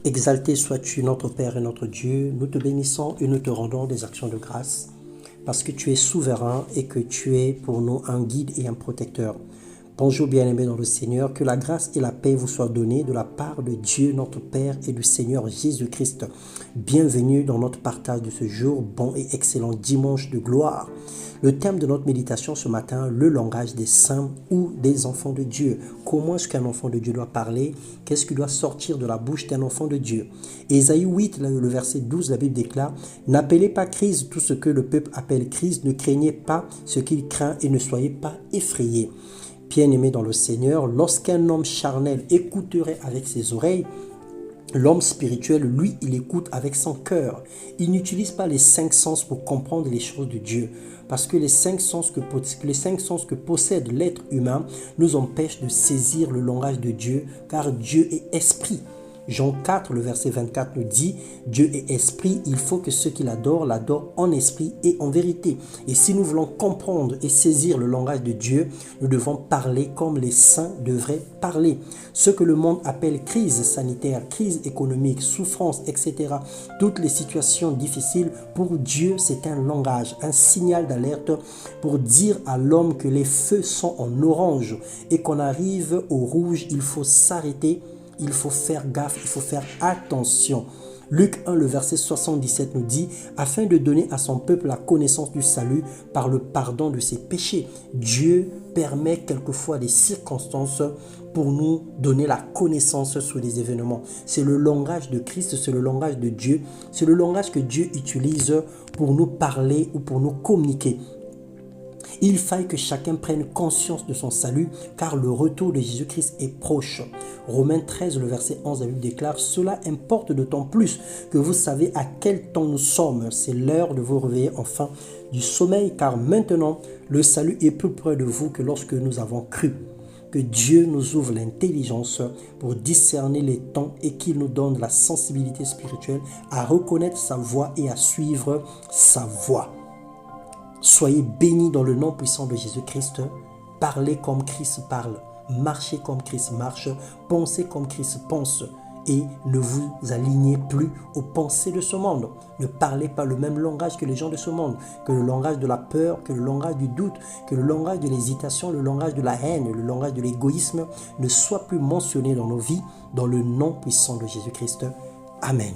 Exalté sois-tu, notre Père et notre Dieu, nous te bénissons et nous te rendons des actions de grâce, parce que tu es souverain et que tu es pour nous un guide et un protecteur. Bonjour bien-aimés dans le Seigneur, que la grâce et la paix vous soient données de la part de Dieu notre Père et du Seigneur Jésus-Christ. Bienvenue dans notre partage de ce jour, bon et excellent dimanche de gloire. Le thème de notre méditation ce matin, le langage des saints ou des enfants de Dieu. Comment est-ce qu'un enfant de Dieu doit parler? Qu'est-ce qui doit sortir de la bouche d'un enfant de Dieu? Ésaïe 8, le verset 12, la Bible déclare « N'appelez pas crise tout ce que le peuple appelle crise, ne craignez pas ce qu'il craint et ne soyez pas effrayés. » Bien-aimé dans le Seigneur, lorsqu'un homme charnel écouterait avec ses oreilles, l'homme spirituel, lui, il écoute avec son cœur. Il n'utilise pas les 5 sens pour comprendre les choses de Dieu. Parce que les cinq sens que possède l'être humain nous empêchent de saisir le langage de Dieu, car Dieu est esprit. Jean 4, le verset 24 nous dit « Dieu est esprit, il faut que ceux qui l'adorent en esprit et en vérité. » Et si nous voulons comprendre et saisir le langage de Dieu, nous devons parler comme les saints devraient parler. Ce que le monde appelle crise sanitaire, crise économique, souffrance, etc. Toutes les situations difficiles, pour Dieu, c'est un langage, un signal d'alerte pour dire à l'homme que les feux sont en orange et qu'on arrive au rouge, il faut s'arrêter. Il faut faire gaffe, il faut faire attention. Luc 1, le verset 77 nous dit « Afin de donner à son peuple la connaissance du salut par le pardon de ses péchés. » Dieu permet quelquefois des circonstances pour nous donner la connaissance sur des événements. C'est le langage de Christ, c'est le langage de Dieu. C'est le langage que Dieu utilise pour nous parler ou pour nous communiquer. Il faille que chacun prenne conscience de son salut, car le retour de Jésus-Christ est proche. Romains 13, le verset 11, la Bible déclare « Cela importe d'autant plus que vous savez à quel temps nous sommes. C'est l'heure de vous réveiller enfin du sommeil, car maintenant le salut est plus près de vous que lorsque nous avons cru. » Que Dieu nous ouvre l'intelligence pour discerner les temps et qu'il nous donne la sensibilité spirituelle à reconnaître sa voix et à suivre sa voix. Soyez bénis dans le nom puissant de Jésus-Christ. Parlez comme Christ parle. Marchez comme Christ marche. Pensez comme Christ pense. Et ne vous alignez plus aux pensées de ce monde. Ne parlez pas le même langage que les gens de ce monde. Que le langage de la peur, que le langage du doute, que le langage de l'hésitation, le langage de la haine, le langage de l'égoïsme ne soit plus mentionné dans nos vies, dans le nom puissant de Jésus-Christ. Amen.